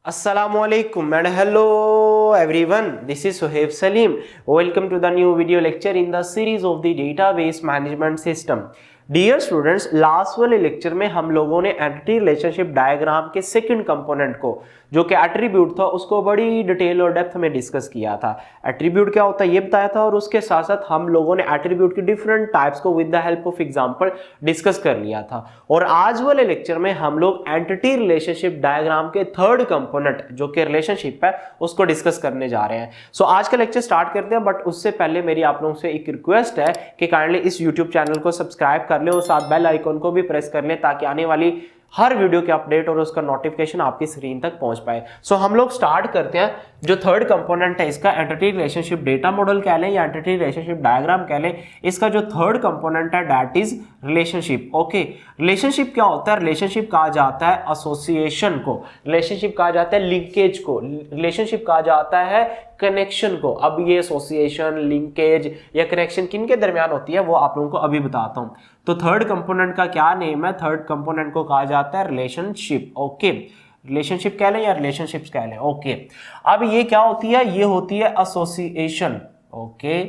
Assalamualaikum and hello everyone. This is Suhaib Salim. Welcome to the new video lecture in the series of the database management system. Dear students, last वाले lecture में हम लोगों ने entity relationship diagram के second component को जो कि attribute था उसको बड़ी डिटेल और डेप्थ में डिस्कस किया था। एट्रीब्यूट क्या होता है ये बताया था और उसके साथ साथ हम लोगों ने एट्रीब्यूट की डिफरेंट टाइप्स को with the help of example discuss कर लिया था। और आज वाले लेक्चर में हम लोग एंटिटी रिलेशनशिप डायग्राम के थर्ड कंपोनेंट जो कि रिलेशनशिप है उसको डिस्कस करने जा रहे हैं। सो आज का लेक्चर स्टार्ट करते हैं, बट उससे पहले मेरी आप लोगों से एक रिक्वेस्ट है कि काइंडली इस यूट्यूब चैनल को सब्सक्राइब कर ले और साथ बेल आइकन को भी प्रेस कर ले ताकि आने वाली हर वीडियो के अपडेट और उसका नोटिफिकेशन आपकी स्क्रीन तक पहुंच पाए। सो हम लोग स्टार्ट करते हैं। जो थर्ड कंपोनेंट है इसका एंटिटी रिलेशनशिप डेटा मॉडल कह लें या एंटिटी रिलेशनशिप डायग्राम कह लें, इसका जो थर्ड कंपोनेंट है that is relationship. Okay, relationship क्या होता है? रिलेशनशिप कहा जाता है एसोसिएशन को, रिलेशनशिप कहा जाता है लिंकेज को, रिलेशनशिप कहा जाता है कनेक्शन को। अब ये एसोसिएशन, लिंकेज या कनेक्शन किन के दरमियान होती है वो आप लोगों को अभी बताता हूं। तो थर्ड कंपोनेंट का क्या नेम है? थर्ड कंपोनेंट को कहा जाता है रिलेशनशिप। ओके, रिलेशनशिप कह लें या रिलेशनशिप्स कह लें। ओके, अब ये क्या होती है? ये होती है एसोसिएशन। ओके,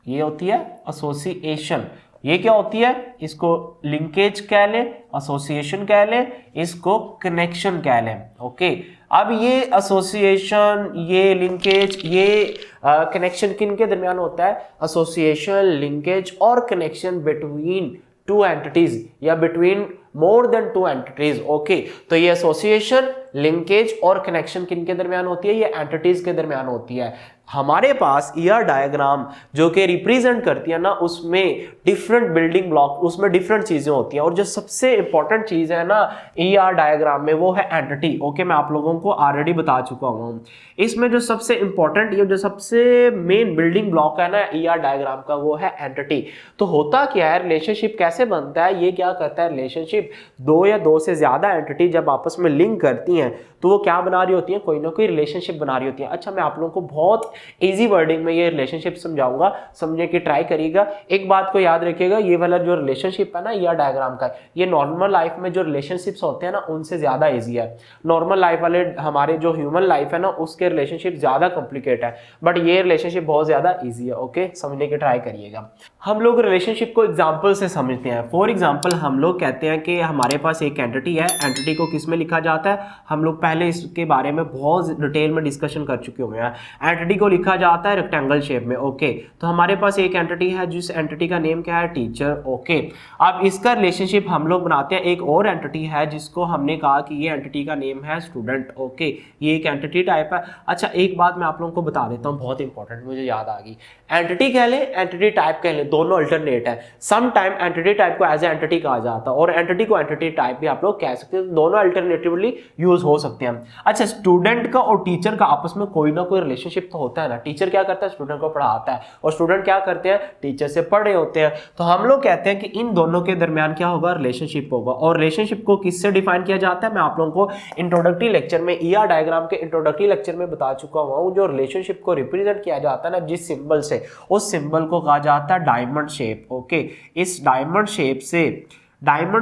ये होती है एसोसिएशन। ये क्या होती है? इसको लिंकेज कह लें, एसोसिएशन कह लें, इसको कनेक्शन कह लें। ओके, अब ये एसोसिएशन, ये लिंकेज, ये कनेक्शन किन के दरमियान होता है? एसोसिएशन, लिंकेज और कनेक्शन बिटवीन टू एंटिटीज या बिटवीन मोर देन टू एंटिटीज। ओके, तो ये एसोसिएशन, लिंकेज और कनेक्शन किन के दरमियान होती है? ये एंटिटीज के दरमियान होती है। हमारे पास ईआर डायग्राम जो कि रिप्रेजेंट करती है ना, उसमें डिफरेंट बिल्डिंग ब्लॉक, उसमें डिफरेंट चीजें होती हैं और जो सबसे इंपॉर्टेंट चीज है ना ईआर डायग्राम में वो है एंटिटी। ओके, मैं आप लोगों को ऑलरेडी बता चुका हूं। इसमें जो सबसे इंपॉर्टेंट, ये जो सबसे मेन बिल्डिंग ब्लॉक है ना ईआर डायग्राम का, वो है एंटिटी। तो होता क्या है, रिलेशनशिप कैसे बनता है? ये क्या करता है, रिलेशनशिप दो या दो से ज्यादा एंटिटी जब आपस में लिंक करती हैं तो वो क्या बना रही होती है? कोई ना कोई रिलेशनशिप बना रही होती है। अच्छा, मैं आप लोगों को बहुत इजी वर्डिंग में ये रिलेशनशिप समझाऊंगा, समझने की ट्राई करिएगा। एक बात को याद रखिएगा, ये वाला जो रिलेशनशिप है ना ईआर डायग्राम का, ये नॉर्मल लाइफ में जो रिलेशनशिप्स होते हैं ना उनसे ज्यादा इजी है। नॉर्मल लाइफ वाले हमारे जो ह्यूमन लाइफ है ना उसके रिलेशनशिप ज्यादा कॉम्प्लिकेट है, बट ये रिलेशनशिप बहुत ज्यादा इजी है। ओके, समझने की ट्राई करिएगा। हम लोग रिलेशनशिप को एग्जाम्पल से समझते हैं। फॉर एग्जाम्पल हम लोग कहते हैं कि हमारे पास एक एंटिटी है। एंटिटी को किस में लिखा जाता है? हम लोग पहले इसके बारे में बहुत डिटेल में डिस्कशन कर चुके हुए हैं। एंटिटी को लिखा जाता है रेक्टेंगल शेप में। ओके, तो हमारे पास एक एंटिटी है जिस एंटिटी का नेम क्या है? टीचर। ओके, अब इसका रिलेशनशिप हम लोग बनाते हैं। एक और एंटिटी है जिसको हमने कहा कि ये एंटिटी का नेम है स्टूडेंट। ओके, ये एक एंटिटी टाइप है। अच्छा, एक बात मैं आप लोगों को बता देता हूँ, बहुत इंपॉर्टेंट, मुझे याद आ गई। एंटिटी कह लें, एंटिटी टाइप कह लें, दोनों अल्टरनेट है। सम टाइम एंटिटी टाइप को एज ए एंटिटी कहा जाता है और एंटिटी को एंटिटी टाइप भी आप लोग कह सकते हैं। दोनों अल्टरनेटिवली यूज हो सकते हैं। अच्छा, स्टूडेंट का और टीचर का आपस में कोई ना कोई रिलेशनशिप तो होता है ना। टीचर क्या करता है? स्टूडेंट को पढ़ाता है और स्टूडेंट क्या करते हैं? टीचर से पढ़ रहे होते हैं। तो हम लोग कहते हैं कि इन दोनों के दरमियान क्या होगा? रिलेशनशिप होगा। और रिलेशनशिप को किससे डिफाइन किया जाता है? मैं आप लोगों को इंट्रोडक्टरी लेक्चर में, ईआर डायग्राम के इंट्रोडक्टरी लेक्चर में बता चुका हूं। जो रिलेशनशिप को रिप्रेजेंट किया जाता है ना जिस सिंबल से, उस सिंबल को कहा जाता है डायमंड शेप। ओके, इस डायमंड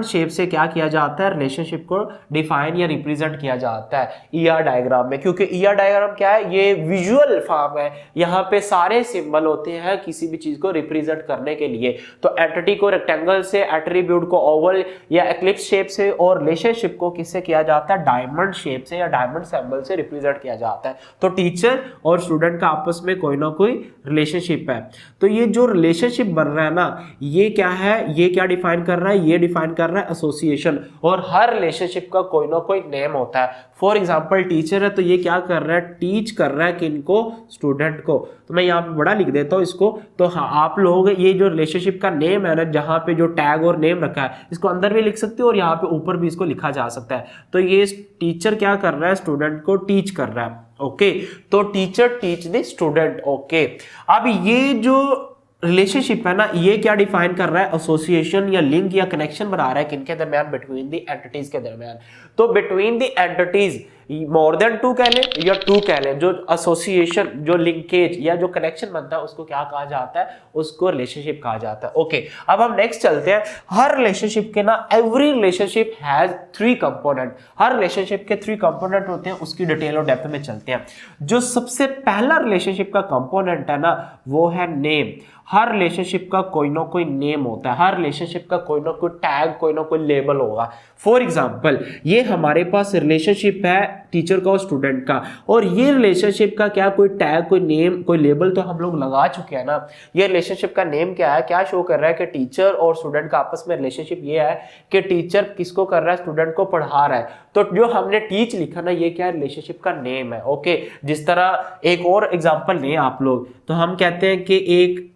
शेप से क्या किया जाता है? रिलेशनशिप को डिफाइन या रिप्रेजेंट किया जाता है ईआर डायग्राम में। क्योंकि ईआर डायग्राम क्या है? ये विजुअल फॉर्म है, यहाँ पे सारे सिंबल होते हैं किसी भी चीज को रिप्रेजेंट करने के लिए। तो एंटिटी को रेक्टेंगल से, एट्रीब्यूट को ओवल या एक्लिप्स शेप से और रिलेशनशिप को किससे किया जाता है? डायमंड शेप से या डायमंड सिंबल से रिप्रेजेंट किया जाता है। तो टीचर और स्टूडेंट का आपस में कोई ना कोई रिलेशनशिप है। तो ये जो रिलेशनशिप बन रहा है ना, ये क्या है? ये क्या डिफाइन कर रहा है? ये डिफाइन कर रहा है एसोसिएशन। और हर रिलेशनशिप का कोई ना कोई नेम होता है। फॉर एग्जांपल टीचर है तो ये क्या कर रहा है? टीच कर रहा है किनको? स्टूडेंट को। तो मैं यहाँ पे बड़ा लिख देता हूँ इसको। तो हाँ, आप लोग ये जो रिलेशनशिप का नेम है ना, जहाँ पे जो टैग और नेम रखा है, इसको अंदर भी लिख सकते हो और यहाँ पे ऊपर भी इसको लिखा जा सकता है। तो ये टीचर क्या कर रहा है? स्टूडेंट को टीच कर रहा है। ओके, तो teacher teach the student. Okay, अब ये जो रिलेशनशिप है ना, ये क्या डिफाइन कर रहा है? एसोसिएशन या लिंक या कनेक्शन बना रहा है किनके दरमियान? बिटवीन द एंटिटीज के दरमियान। तो between the entities more than two कह लें या टू कह लें, जो एसोसिएशन, जो लिंकेज या जो कनेक्शन बनता है उसको क्या कहा जाता है, उसको रिलेशनशिप कहा जाता है। ओके, अब हम नेक्स्ट चलते हैं। हर रिलेशनशिप के ना, every relationship has 3 component, her relationship के 3 कंपोनेंट होते हैं, उसकी डिटेल और डेप्थ में चलते हैं। जो सबसे पहला रिलेशनशिप का कंपोनेंट है ना, वो है नेम। हर रिलेशनशिप का कोई ना कोई नेम होता है, हर रिलेशनशिप का कोई ना कोई टैग, कोई ना कोई लेबल होगा। फॉर एग्जाम्पल, ये हमारे पास रिलेशनशिप है टीचर का और स्टूडेंट का, और ये रिलेशनशिप का क्या कोई टैग, कोई नेम, कोई लेबल तो हम लोग लगा चुके हैं ना। ये रिलेशनशिप का नेम क्या है, क्या शो कर रहा है कि टीचर और स्टूडेंट का आपस में रिलेशनशिप ये है कि टीचर किसको कर रहा है, स्टूडेंट को पढ़ा रहा है। तो जो हमने टीच लिखा ना, ये क्या है, रिलेशनशिप का नेम है। ओके, जिस तरह एक और एग्जाम्पल लें आप लोग, तो हम कहते हैं कि एक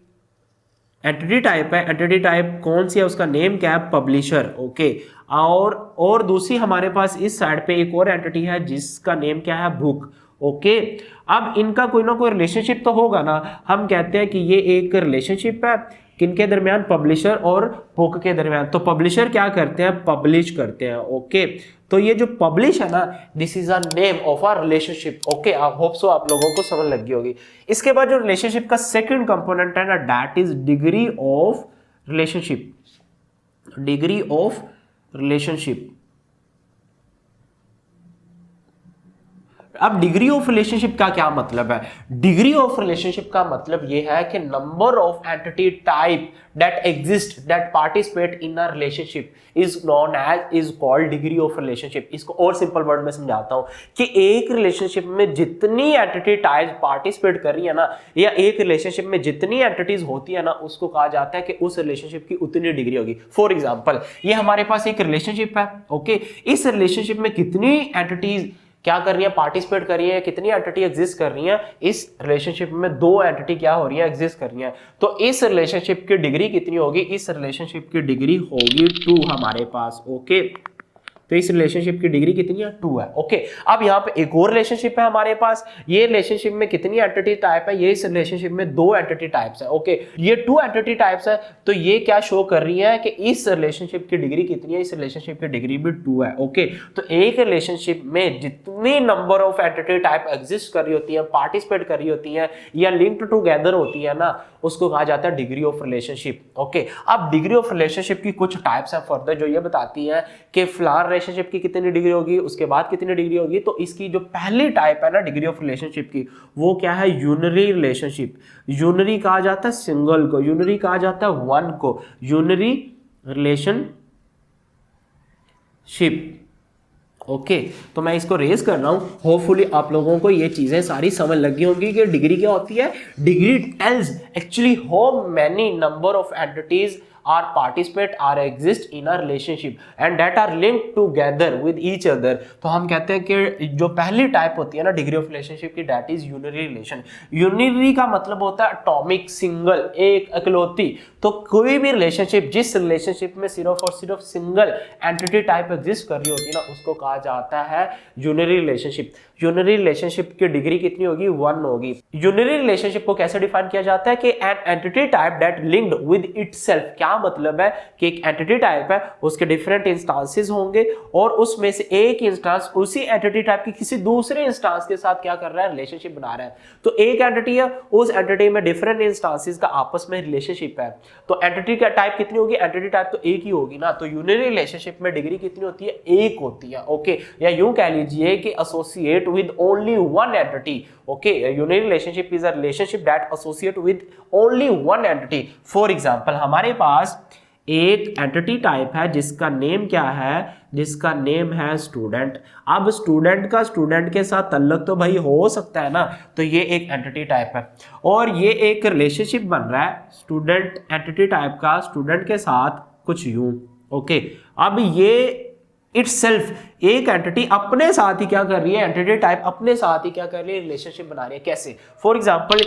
एंटिटी टाइप है, एंटिटी टाइप कौन सी है, उसका नेम क्या है, पब्लिशर। ओके, और दूसरी हमारे पास इस साइड पे एक और एंटिटी है जिसका नेम क्या है, बुक। ओके, अब इनका कोई ना कोई रिलेशनशिप तो होगा ना। हम कहते हैं कि ये एक रिलेशनशिप है किनके दरमियान, पब्लिशर और बुक के दरमियान। तो पब्लिशर क्या करते हैं, पब्लिश करते हैं। ओके, तो ये जो पब्लिश है ना, this is a name of a relationship. Okay, I hope so आप लोगों को समझ लगी होगी। इसके बाद जो रिलेशनशिप का सेकंड कंपोनेंट है ना, that is degree of relationship. Degree of relationship. अब डिग्री ऑफ रिलेशनशिप का क्या मतलब है? डिग्री ऑफ रिलेशनशिप का मतलब यह है कि number of entity type that exist, that participate in a relationship is known as, is called degree of relationship. इसको और सिंपल वर्ड में समझाता हूं कि एक रिलेशनशिप में जितनी एंटिटी टाइप पार्टिसिपेट कर रही है ना, या एक रिलेशनशिप में जितनी एंटिटीज होती है ना, उसको कहा जाता है कि उस रिलेशनशिप की उतनी डिग्री होगी। फॉर एग्जाम्पल, ये हमारे पास एक रिलेशनशिप है। ओके, इस रिलेशनशिप में कितनी एंटिटीज क्या कर रही है, पार्टिसिपेट कर रही है, कितनी एंटिटी एग्जिस्ट कर रही है, इस रिलेशनशिप में 2 एंटिटी क्या हो रही है, एग्जिस्ट कर रही है। तो इस रिलेशनशिप की डिग्री कितनी होगी, इस रिलेशनशिप की डिग्री होगी 2 हमारे पास। ओके, तो इस रिलेशनशिप की डिग्री कितनी है, 2 है। ओके, अब यहाँ पे एक और रिलेशनशिप है हमारे पास। ये रिलेशनशिप में कितनी एंटिटी टाइप है, ये इस रिलेशनशिप में 2 एंटिटी टाइप्स है। ओके, ये 2 एंटिटी टाइप्स है, तो ये क्या शो कर रही है कि इस रिलेशनशिप की डिग्री कितनी है, इस रिलेशनशिप की डिग्री भी 2 है। ओके, तो एक रिलेशनशिप में जितनी number of entity type exist कर रही होती है, पार्टिसिपेट कर रही होती है, या लिंक्ड टुगेदर होती है ना, उसको कहा जाता है डिग्री ऑफ रिलेशनशिप। ओके, अब डिग्री ऑफ रिलेशनशिप की कुछ टाइप्स है फर्दर, जो ये बताती है कि फ्लावर रिलेशनशिप की कितनी डिग्री होगी, उसके बाद कितनी डिग्री होगी। तो इसकी जो पहली टाइप है ना डिग्री ऑफ रिलेशनशिप की, वो क्या है, यूनरी रिलेशनशिप। यूनरी कहा जाता है सिंगल को, यूनरी कहा जाता है वन को, यूनरी रिलेशनशिप। ओके, तो मैं इसको रेज कर रहा हूं। होपफुली आप लोगों को ये चीजें सारी समझ लगी होंगी कि डिग्री क्या होती है। Degree tells actually how many number of entities are participate or exist in a relationship and that are linked together with each other। तो हम कहते हैं कि जो पहली टाइप होती है ना डिग्री ऑफ रिलेशनशिप की, that is unary relation. Unary का मतलब होता है एटॉमिक, सिंगल, एक इकलौती। तो कोई भी रिलेशनशिप, जिस रिलेशनशिप में सिर्फ और सिर्फ सिंगल एंटिटी टाइप एग्जिस्ट कर रही होती है ना, उसको कहा जाता है यूनरी रिलेशनशिप। यूनरी रिलेशनशिप की डिग्री कितनी होगी, 1 होगी। यूनरी रिलेशनशिप को कैसे डिफाइन किया जाता है कि N entity type that linked with itself. क्या मतलब है कि एक एंटिटी टाइप है, उसके डिफरेंट इंस्टांसेस होंगे और उसमें से एक इंस्टांस उसी एंटिटी टाइप की किसी दूसरे इंस्टांस के साथ क्या कर रहा है, रिलेशनशिप बना रहा है। तो एक एंटिटी है, उस एंटिटी में डिफरेंट इंस्टांसेस का आपस में रिलेशनशिप है। तो एंटिटी का टाइप कितनी होगी, एंटिटी टाइप तो एक ही होगी ना। तो यूनरी रिलेशनशिप में डिग्री कितनी होती है, 1 होती है। ओके, या यूं कह लीजिए कि associate with only 1 entity. Okay, unary relationship is a relationship that associate with only 1 entity. For example, हमारे पास एक एंटिटी टाइप है जिसका नेम क्या है, जिसका नेम है स्टूडेंट। अब स्टूडेंट का स्टूडेंट के साथ तल्लुक तो भाई हो सकता है ना, तो ये एक एंटिटी टाइप है और ये एक रिलेशनशिप बन रहा है स्टूडेंट एंटिटी टाइप का स्टूडेंट के साथ कुछ यूं। ओके, अब ये इटसेल्फ एक एंटिटी अपने साथ ही क्या कर रही है, एंटिटी टाइप अपने साथ ही क्या कर रही है, रिलेशनशिप बना रही है। कैसे? फॉर एग्जांपल,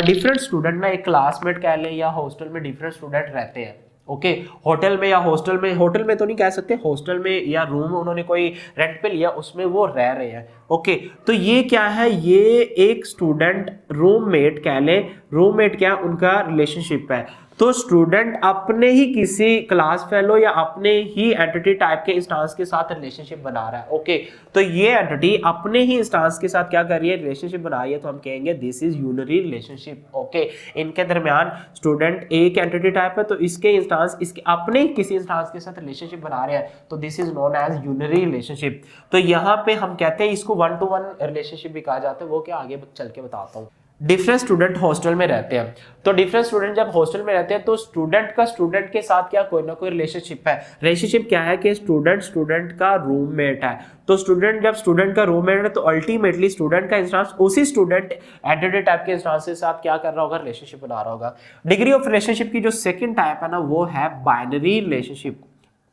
डिफरेंट स्टूडेंट ना, एक क्लासमेट कह लें या हॉस्टल में डिफरेंट स्टूडेंट रहते हैं। ओके, होटल में या हॉस्टल में, होटल में तो नहीं कह सकते, हॉस्टल में या रूम उन्होंने कोई रेंट पे लिया, उसमें वो रह रहे हैं। ओके, तो ये क्या है, ये एक स्टूडेंट रूममेट कह लें, रूममेट क्या उनका रिलेशनशिप है। तो स्टूडेंट अपने ही किसी क्लास फेलो या अपने ही एंटिटी टाइप के इंस्टांस के साथ रिलेशनशिप बना रहा है। ओके, तो ये एंटिटी अपने ही इंस्टांस के साथ क्या कर रही है, रिलेशनशिप बना रही है, तो हम कहेंगे this is unary relationship. Okay, इनके दरमियान स्टूडेंट एक एंटिटी टाइप है, तो इसके इंस्टांस इसके अपने किसी इंस्टांस के साथ रिलेशनशिप बना रहे हैं, तो this is known as unary relationship. तो यहाँ पे हम कहते हैं इसको 1-to-1 रिलेशनशिप भी कहा जाता है। वो क्या, आगे चल के बताता हूँ। डिफरेंट स्टूडेंट हॉस्टल में रहते हैं, तो डिफरेंट स्टूडेंट जब हॉस्टल में रहते हैं तो स्टूडेंट का स्टूडेंट के साथ क्या कोई ना कोई रिलेशनशिप है। रिलेशनशिप क्या है कि स्टूडेंट का रूममेट है, तो स्टूडेंट जब स्टूडेंट का रूममेट है तो अल्टीमेटली स्टूडेंट का इंस्टांस उसी स्टूडेंट एंटिटी टाइप के इंस्टांस के साथ क्या कर रहा होगा, रिलेशनशिप बना रहा होगा। डिग्री ऑफ रिलेशनशिप की जो सेकंड टाइप है ना, वो है बाइनरी रिलेशनशिप।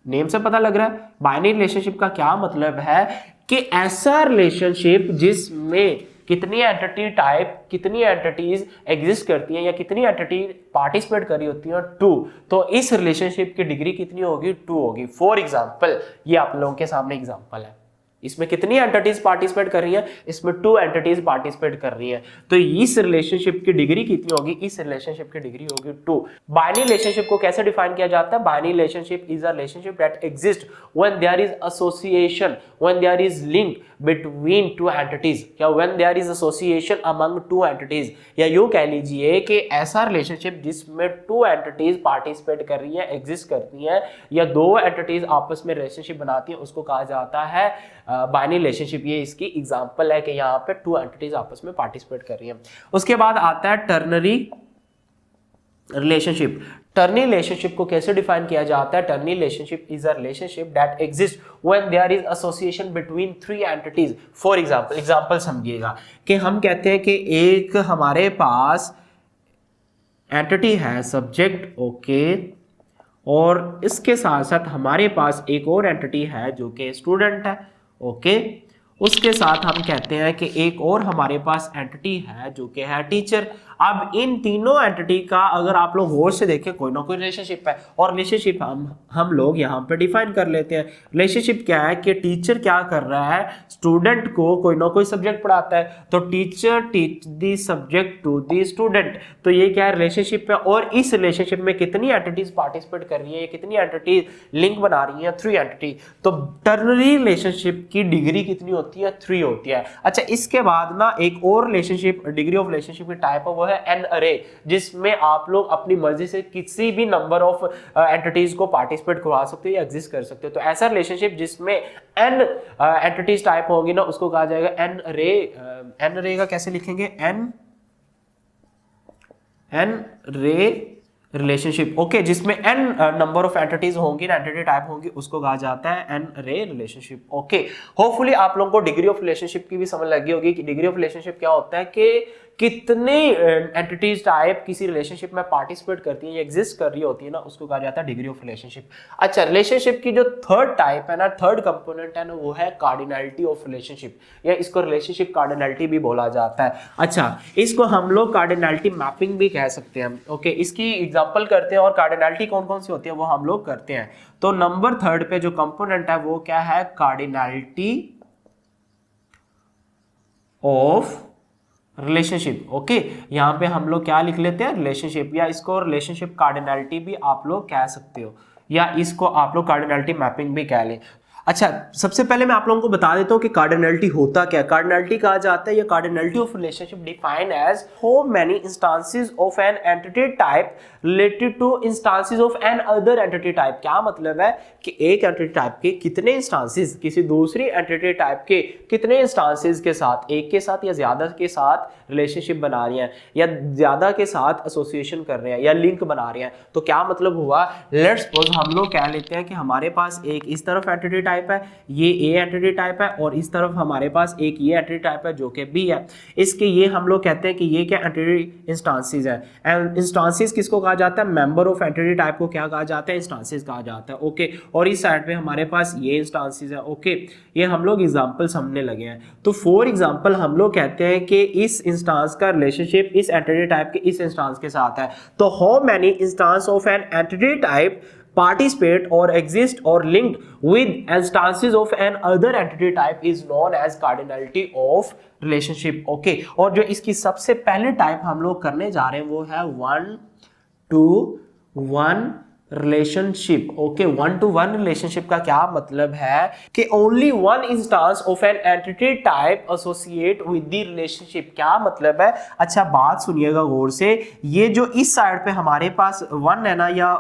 नेम से पता लग रहा है बाइनरी रिलेशनशिप का क्या मतलब है कि ऐसा रिलेशनशिप जिसमें कितनी एंटिटी टाइप, कितनी एंटिटीज एग्जिस्ट करती हैं या कितनी एंटिटी पार्टिसिपेट कर रही होती हैं, 2, तो इस रिलेशनशिप की डिग्री कितनी होगी, 2 होगी। फॉर एग्जांपल, ये आप लोगों के सामने एग्जांपल है, इसमें कितनी एंटिटीज पार्टिसिपेट कर रही हैं, इसमें 2 एंटिटीज पार्टिसिपेट कर रही हैं, तो इस रिलेशनशिप की डिग्री कितनी होगी, इस रिलेशनशिप की डिग्री होगी 2। बाइनरी रिलेशनशिप को कैसे डिफाइन किया जाता है, binary relationship is a relationship that exist when there is association, when there is link between 2 entities, या when there is association among 2 entities, या यूं कह लीजिए कि ऐसा रिलेशनशिप जिसमें 2 एंटिटीज पार्टिसिपेट कर रही हैं, एग्जिस्ट करती हैं, या 2 एंटिटीज आपस में रिलेशनशिप बनाती हैं, उसको कहा जाता है बाइनरी रिलेशनशिप। ये इसकी एग्जांपल है कि यहाँ पे 2 एंटिटीज आपस में पार्टिसिपेट कर रही हैं। उसके बाद आता है टर्नरी रिलेशनशिप। टर्नरी रिलेशनशिप को कैसे डिफाइन किया जाता है, ternary relationship is a relationship that exist when there is association between 3 entities. For example समझिएगा कि हम कहते हैं कि एक हमारे पास एंटिटी है सब्जेक्ट, ओके, और इसके साथ साथ हमारे पास एक और एंटिटी है जो कि स्टूडेंट है, ओके, उसके साथ हम कहते हैं कि एक और हमारे पास एंटिटी है जो कि है टीचर। अब इन तीनों एंटिटी का अगर आप लोग गौर से देखें कोई ना कोई रिलेशनशिप है, और रिलेशनशिप हम लोग यहाँ पे डिफाइन कर लेते हैं। रिलेशनशिप क्या है कि टीचर क्या कर रहा है, स्टूडेंट को कोई ना कोई सब्जेक्ट पढ़ाता है, तो teacher teach the subject to the student, तो ये क्या है, रिलेशनशिप है। और इस रिलेशनशिप में कितनी एंटिटीज पार्टिसिपेट कर रही है, कितनी एंटिटीज लिंक बना रही है, 3 एंटिटी। तो टर्नरी रिलेशनशिप की डिग्री कितनी होती है, 3 होती है। अच्छा, इसके बाद ना एक और रिलेशनशिप, डिग्री ऑफ रिलेशनशिप की टाइप है, वो है एन अरे, जिसमें आप लोग अपनी मर्जी से किसी भी नंबर ऑफ एंटिटीज को पार्टिसिपेट करवा सकते हो या एग्जिस्ट कर सकते हो। तो ऐसा रिलेशनशिप जिसमें एन एंटिटीज टाइप होंगी ना, उसको कहा जाएगा एन अरे। एन अरे का कैसे लिखेंगे, एन रे रिलेशनशिप, ओके, जिसमें एन नंबर ऑफ एंटिटीज होंगी, एंटिटी टाइप होंगी, उसको कहा जाता है एन रे रिलेशनशिप। ओके, होपफुली आप लोगों को डिग्री ऑफ रिलेशनशिप की भी समझ लगी होगी कि डिग्री ऑफ रिलेशनशिप क्या होता है, कि कितने एंटिटीज टाइप किसी रिलेशनशिप में पार्टिसिपेट करती है या एग्जिस्ट कर रही होती है ना, उसको कहा जाता है डिग्री ऑफ रिलेशनशिप। अच्छा, रिलेशनशिप की जो थर्ड टाइप है ना, थर्ड कंपोनेंट है ना, वो है कार्डिनैलिटी ऑफ रिलेशनशिप, या इसको रिलेशनशिप कार्डिनैलिटी भी बोला जाता है। अच्छा, इसको हम लोग कार्डिनैलिटी मैपिंग भी कह सकते हैं। ओके, इसकी एग्जांपल करते हैं, और कार्डिनैलिटी कौन कौन सी होती है वो हम लोग करते हैं। तो नंबर 3 पे जो कंपोनेंट है वो क्या है, कार्डिनैलिटी ऑफ रिलेशनशिप। ओके, यहाँ पे हम लोग क्या लिख लेते हैं, रिलेशनशिप, या इसको रिलेशनशिप कार्डिनैलिटी भी आप लोग कह सकते हो, या इसको आप लोग कार्डिनैलिटी मैपिंग भी कह लें। अच्छा, सबसे पहले मैं आप लोगों को बता देता हूं कि कार्डिनैलिटी होता क्या है। कार्डिनैलिटी कहा जाता है, या cardinality of relationship defined as how many instances of an entity type related to instances of an other entity type. क्या मतलब है कि एक एंटिटी टाइप के कितने इंस्टांसेस किसी दूसरी एंटिटी टाइप के कितने इंस्टांसेस के साथ, एक के साथ या ज्यादा के साथ रिलेशनशिप बना रही हैं, या ज्यादा के साथ एसोसिएशन कर रहे हैं, या लिंक बना रहे हैं। तो क्या मतलब हुआ, लेट्स सपोज हम लोग कह लेते हैं कि हमारे पास एक इस तरफ एंटिटी टाइप है, ये ए एंटिटी टाइप है, और इस तरफ हमारे पास एक ये एंटिटी टाइप है जो कि बी है। इसके ये हम लोग कहते हैं कि ये क्या एंटिटी इंस्टांसेस है। एंड इंस्टांसेस किसको कहा जाता है, मेंबर ऑफ एंटिटी टाइप को क्या कहा जाता है, इंस्टांसेस कहा जाता है। ओके, और इस साइड पे हमारे पास ये इंस्टांसेस है। ओके, ये हम लोग एग्जांपल समझने लगे हैं। तो फॉर एग्जांपल हम लोग कहते हैं कि इस इंस्टांस का रिलेशनशिप इस एंटिटी टाइप के इस इंस्टांस के साथ है। तो how many instance of an entity type participate or exist or linked with instances of an other entity type is known as cardinality of relationship. Okay, और जो इसकी सबसे पहले टाइप हम लोग करने जा रहे हैं वो है 1 to one relationship. Okay, one two one relationship का क्या मतलब है कि only one instance of an entity type associate with the relationship. क्या मतलब है? अच्छा बात सुनिएगा गौर से। ये जो इस साइड पे हमारे पास वन है ना, या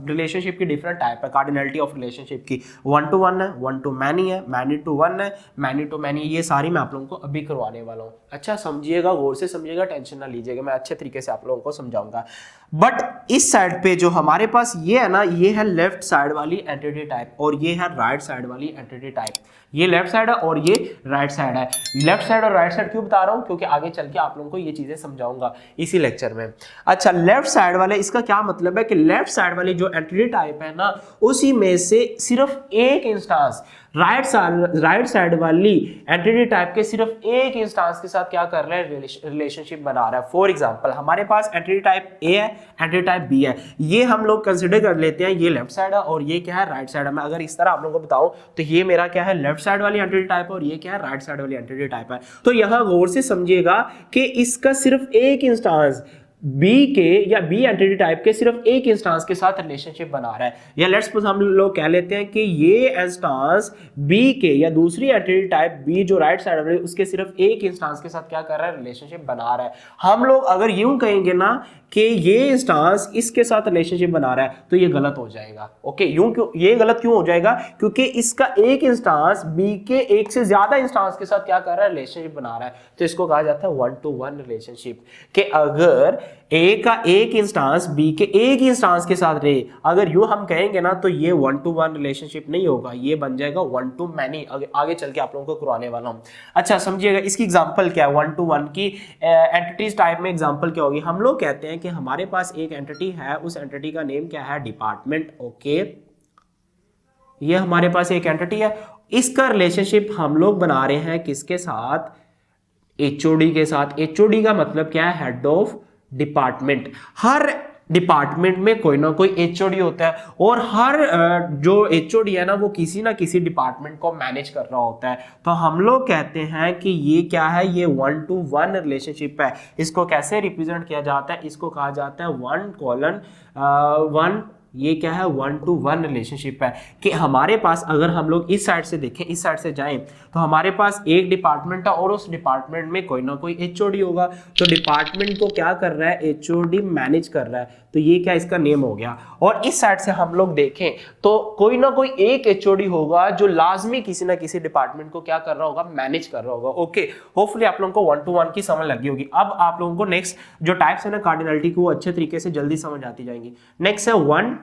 रिलेशनशिप की डिफरेंट टाइप है, कार्डिनलिटी ऑफ रिलेशनशिप की। वन टू वन है, वन टू मैनी है, मैनी टू वन है, मैनी टू मैनी। ये सारी मैं आप लोगों को अभी करवाने वाला हूँ। अच्छा समझिएगा, गौर से समझिएगा, टेंशन ना लीजिएगा, मैं अच्छे तरीके से आप लोगों को समझाऊंगा। बट इस साइड पे जो हमारे पास ये है ना, ये है लेफ्ट साइड वाली एंटिटी टाइप और ये है राइट साइड वाली एंटिटी टाइप। ये लेफ्ट साइड है और ये राइट साइड है। लेफ्ट साइड और राइट साइड क्यों बता रहा हूं? क्योंकि आगे चल के आप लोगों को ये चीजें समझाऊंगा इसी लेक्चर में। अच्छा, लेफ्ट साइड वाले, इसका क्या मतलब है कि लेफ्ट साइड वाली जो एंटिटी टाइप है ना, उसी में से सिर्फ एक इंस्टांस राइट साइड वाली एंटिटी टाइप के सिर्फ एक इंस्टांस के साथ क्या कर रहा है? रिलेशनशिप बना रहा है। फॉर एग्जांपल हमारे पास एंटिटी टाइप ए है, एंटिटी टाइप बी है। ये हम लोग कंसिडर कर लेते हैं, ये लेफ्ट साइड है और ये क्या है? राइट साइड है। मैं अगर इस तरह आप लोगों को बताऊं तो ये मेरा क्या है? लेफ्ट साइड वाली एंटिटी टाइप और ये क्या है? राइट साइड वाली एंटिटी टाइप है। तो यहां गौर से समझिएगा कि इसका सिर्फ एक इंस्टांस बी के या बी एंटिटी टाइप के सिर्फ एक इंस्टांस के साथ रिलेशनशिप बना रहा है। या लेट्स सपोज हम लोग कह लेते हैं कि ये इंस्टांस बी के या दूसरी एंटिटी टाइप बी जो राइट साइड है उसके सिर्फ एक इंस्टांस के साथ क्या कर रहा है? रिलेशनशिप बना रहा है। हम लोग अगर यूं कहेंगे ना कि ये इंस्टांस इसके साथ रिलेशनशिप बना रहा है तो ये गलत हो जाएगा। ओके, यूं क्यों? ये गलत क्यों हो जाएगा? क्योंकि इसका एक इंस्टांस बी के एक से ज्यादा इंस्टांस के साथ क्या कर रहा है? रिलेशनशिप बना रहा है। तो इसको कहा जाता है वन टू वन रिलेशनशिप। कि अगर ए का एक इंस्टांस बी के एक इंस्टांस के साथ रहे, अगर यूं हम कहेंगे ना तो ये वन टू वन रिलेशनशिप नहीं होगा, ये बन जाएगा वन टू मैनी। आगे चल के आप लोगों को करवाने वाला हूं। अच्छा समझिएगा, इसकी एग्जांपल क्या है? वन टू वन की एंटिटीज टाइप में एग्जांपल क्या होगी? हम लोग कहते हैं कि हमारे पास एक एंटिटी है, उस एंटिटी का नेम क्या है? डिपार्टमेंट। ओके, ये हमारे पास एक एंटिटी है, इसका रिलेशनशिप हम लोग बना रहे हैं किसके साथ? एचओडी के साथ। एचओडी का मतलब क्या है? Head of department. Her department में कोई ना कोई एचओडी होता है और हर जो एचओडी है ना वो किसी ना किसी डिपार्टमेंट को मैनेज कर रहा होता है। तो हम लोग कहते हैं कि ये क्या है? ये वन टू वन रिलेशनशिप है। इसको कैसे रिप्रेजेंट किया जाता है? इसको कहा जाता है वन कॉलन वन। ये क्या है? वन टू वन रिलेशनशिप है। कि हमारे पास अगर हम लोग इस साइड से देखें, इस साइड से जाएं, तो हमारे पास एक डिपार्टमेंट है और उस डिपार्टमेंट में कोई ना कोई एचओडी होगा। तो डिपार्टमेंट को क्या कर रहा है? एचओडी मैनेज कर रहा है। तो ये क्या इसका नेम हो गया। और इस साइड से हम लोग देखें तो कोई ना कोई एक एचओडी होगा जो लाजमी किसी ना किसी डिपार्टमेंट को क्या कर रहा होगा? मैनेज कर रहा होगा। ओके, होपफुली आप लोगों को वन टू वन की समझ लगी होगी। अब आप लोगों को नेक्स्ट जो टाइप्स है ना कार्डिनलिटी की, वो अच्छे तरीके से जल्दी समझ आती जाएंगी। नेक्स्ट है one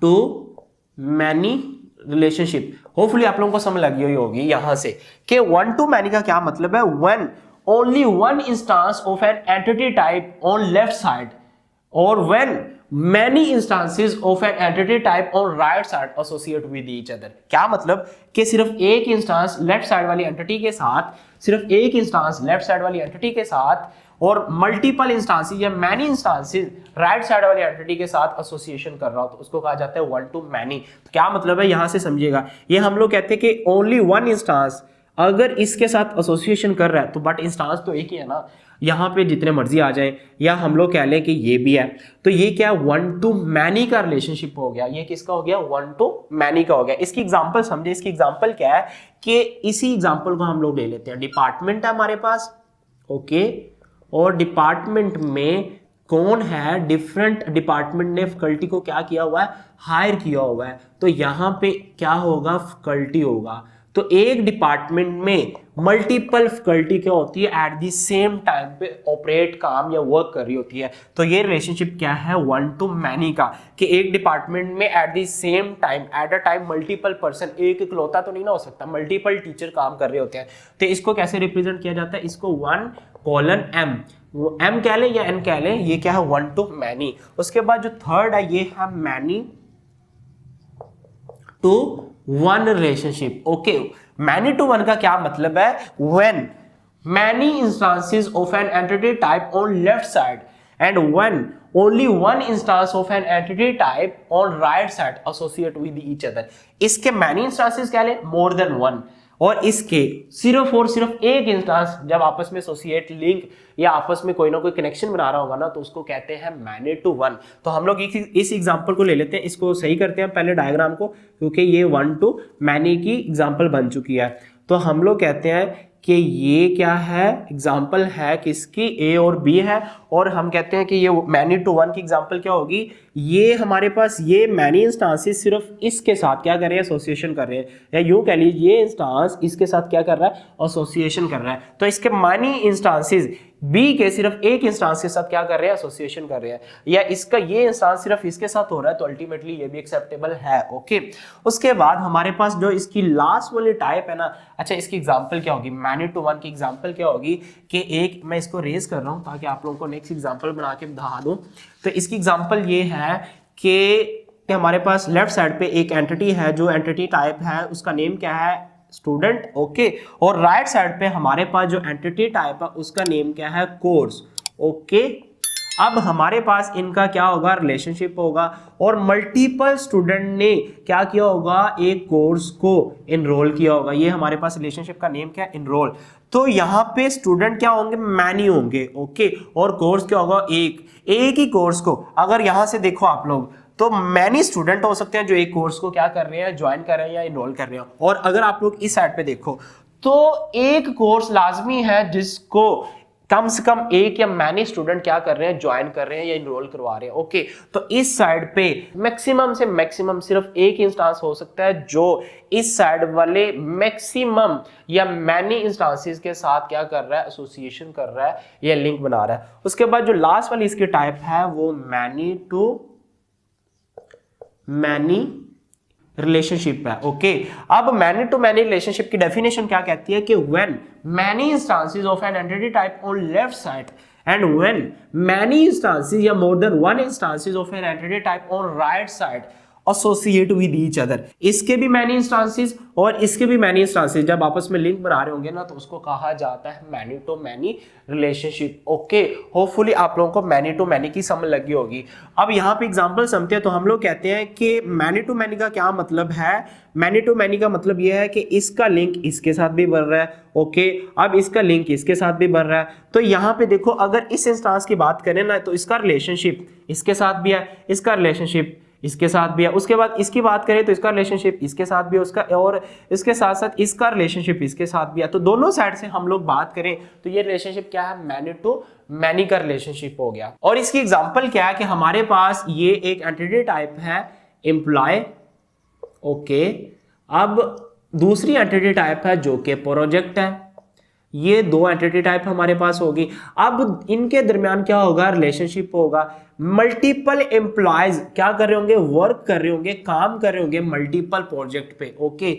to many relationship. Hopefully आप लोगों को समझ लगी हुई होगी यहां से कि वन टू मैनी का क्या मतलब है? When only one instance of an entity type on left side और when many instances of an entity type on right side associate with each other। क्या मतलब कि सिर्फ एक इंस्टांस लेफ्ट साइड वाली एंटिटी के साथ, सिर्फ एक इंस्टांस लेफ्ट साइड वाली एंटिटी के साथ और मल्टीपल इंस्टांसेस या मैनी इंस्टांसेस राइट साइड वाली एंटिटी के साथ एसोसिएशन कर रहा हो तो उसको कहा जाता है वन टू मैनी। तो क्या मतलब है यहां से समझिएगा, ये हम लोग कहते हैं कि ओनली वन इंस्टांस अगर इसके साथ एसोसिएशन कर रहा है तो बट इंस्टांस तो एक ही है ना, यहाँ पे जितने मर्जी आ जाए, या हम लोग कह लें कि ये भी है। तो ये क्या? वन टू मैनी का रिलेशनशिप हो गया। ये किसका हो गया? वन टू मैनी का हो गया। इसकी एग्जांपल समझे। इसकी एग्जांपल क्या है कि इसी एग्जांपल को हम लोग ले लेते हैं। डिपार्टमेंट है हमारे पास, ओके, और डिपार्टमेंट में कौन है? डिफरेंट डिपार्टमेंट ने फैकल्टी को क्या किया हुआ है? हायर किया हुआ है। तो यहाँ पे क्या होगा? फैकल्टी होगा। तो एक डिपार्टमेंट में मल्टीपल फैकल्टी क्या होती है? एट द सेम टाइम पे ऑपरेट, काम या वर्क कर रही होती है। तो ये रिलेशनशिप क्या है? वन टू मैनी का। कि एक डिपार्टमेंट में eight the same time, at a time multiple person, एक इकलौता तो नहीं ना हो सकता, मल्टीपल टीचर काम कर रहे होते हैं। तो इसको कैसे रिप्रेजेंट किया जाता है? इसको वन कॉलन एम, एम कह लें या एन कह लें, ये क्या है? One to many. उसके बाद जो थर्ड है ये है many to one relationship. Okay, many to one का क्या मतलब है? When many instances of an entity type on left side and when only one instance of an entity type on right side associate with each other. इसके many instances क्या ले? More than one. और इसके सिर्फ और सिर्फ एक instance जब आपस में एसोसिएट लिंक या आपस में कोई ना कोई कनेक्शन बना रहा होगा ना, तो उसको कहते हैं मैनी टू वन। तो हम लोग इस एग्जांपल को ले लेते हैं, इसको सही करते हैं पहले डायग्राम को, क्योंकि ये वन टू मैनी की एग्जांपल बन चुकी है। तो हम लोग कहते हैं कि ये क्या है, एग्जाम्पल है किसकी, ए और बी है, और हम कहते हैं कि ये मैनी टू वन की एग्जाम्पल क्या होगी, ये हमारे पास ये मैनी इंस्टांसेस सिर्फ इसके साथ क्या कर रहे हैं, एसोसिएशन कर रहे हैं, या यूं कह लीजिए ये इंस्टांस इसके साथ क्या कर रहा है, एसोसिएशन कर रहा है। तो इसके मैनी इंस्टांसेस बी के सिर्फ एक इंस्टांस के साथ क्या कर रहे हैं, एसोसिएशन कर रहे हैं, या इसका ये इंस्टांस सिर्फ इसके साथ हो रहा है, तो अल्टीमेटली ये भी एक्सेप्टेबल है। ओके, उसके बाद हमारे पास जो इसकी लास्ट वाली टाइप है ना, अच्छा इसकी एग्जांपल क्या होगी, मैनी टू वन की एग्जांपल क्या होगी कि एक, मैं इसको रेज कर रहा हूं ताकि आप लोगों को नेक्स्ट एग्जांपल बना के बता दूं। तो इसकी एग्जांपल ये है कि हमारे पास लेफ्ट साइड पे एक एंटिटी है, जो एंटिटी टाइप है उसका नेम क्या है, स्टूडेंट। ओके, और राइट साइड पे हमारे पास जो एंटिटी टाइप है उसका नेम क्या है, कोर्स। ओके, अब हमारे पास इनका क्या होगा, रिलेशनशिप होगा, और मल्टीपल स्टूडेंट ने क्या किया होगा, एक कोर्स को इनरोल किया होगा। ये हमारे पास रिलेशनशिप का नेम क्या है, इनरोल। तो यहाँ पे स्टूडेंट क्या होंगे, मैनी होंगे। ओके, और कोर्स क्या होगा, एक ही कोर्स को अगर यहाँ से देखो आप लोग, तो मैनी स्टूडेंट हो सकते हैं जो एक कोर्स को क्या कर रहे हैं, ज्वाइन कर रहे हैं या इनरोल कर रहे हैं। और अगर आप लोग इस साइड पे देखो तो एक कोर्स लाजमी है जिसको कम से कम एक या मैनी स्टूडेंट क्या कर रहे हैं, ज्वाइन कर रहे हैं या इनरोल करवा रहे हैं। ओके, तो इस साइड पे मैक्सिमम से मैक्सिमम सिर्फ एक इंस्टांस हो सकता है जो इस साइड वाले मैक्सिमम या मैनी इंस्टांसेस के साथ क्या कर रहा है, एसोसिएशन कर रहा है या लिंक बना रहा है। उसके बाद जो लास्ट वाली इसकी टाइप है वो मैनी टू मैनी रिलेशनशिप है। ओके, अब मैनी टू मैनी रिलेशनशिप की डेफिनेशन क्या कहती है कि when many instances of an entity type on left side and when many instances या more than one instances of an entity type on right side associate with each other. इसके भी many instances और इसके भी many instances जब आपस में link बना रहे होंगे ना, तो उसको कहा जाता है many to many relationship. Okay, hopefully आप लोगों को मैनी टू मैनी की समझ लगी होगी। अब यहाँ पे एग्जांपल समझते हैं। तो हम लोग कहते हैं कि मैनी टू मैनी का क्या मतलब है, मैनी टू मैनी का मतलब यह है कि इसका लिंक इसके साथ भी बन रहा है। ओके, अब इसका लिंक इसके साथ भी बन रहा है। तो यहाँ पे देखो, अगर इस इंस्टांस की बात करें ना, तो इसका रिलेशनशिप इसके साथ भी है, इसका रिलेशनशिप इसके साथ भी है। उसके बाद इसकी बात करें तो इसका रिलेशनशिप इसके साथ भी है, उसका और इसके साथ साथ इसका रिलेशनशिप इसके साथ भी है। तो दोनों साइड से हम लोग बात करें तो ये रिलेशनशिप क्या है, मैनी टू मैनी का रिलेशनशिप हो गया। और इसकी एग्जांपल क्या है कि हमारे पास ये एक एंटिटी टाइप है एम्प्लॉय। ओके, अब दूसरी एंटिटी टाइप है जो कि प्रोजेक्ट है। ये दो एंटिटी टाइप हमारे पास होगी। अब इनके दरमियान क्या होगा, रिलेशनशिप होगा। मल्टीपल एम्प्लॉयज क्या कर रहे होंगे, वर्क कर रहे होंगे, काम कर रहे होंगे मल्टीपल प्रोजेक्ट पे। ओके,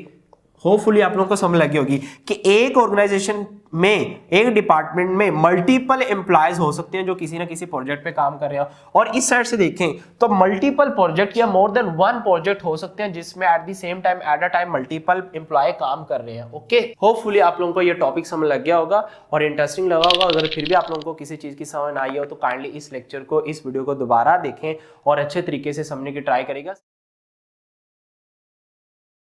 होपफुली आप लोगों को समझ लगी होगी कि एक ऑर्गेनाइजेशन में, एक डिपार्टमेंट में मल्टीपल एम्प्लॉयज हो सकते हैं जो किसी ना किसी प्रोजेक्ट पे काम कर रहे हो। और इस साइड से देखें तो मल्टीपल प्रोजेक्ट या मोर देन वन प्रोजेक्ट हो सकते हैं जिसमें at the same time at a time multiple employ काम कर रहे हैं। ओके, होपफुली आप लोगों को ये टॉपिक समझ लग गया होगा और इंटरेस्टिंग लगा होगा। अगर फिर भी आप लोगों को किसी चीज की समझ ना आई हो तो काइंडली इस लेक्चर को, इस वीडियो को दोबारा देखें और अच्छे तरीके से समझने की ट्राई करेगा।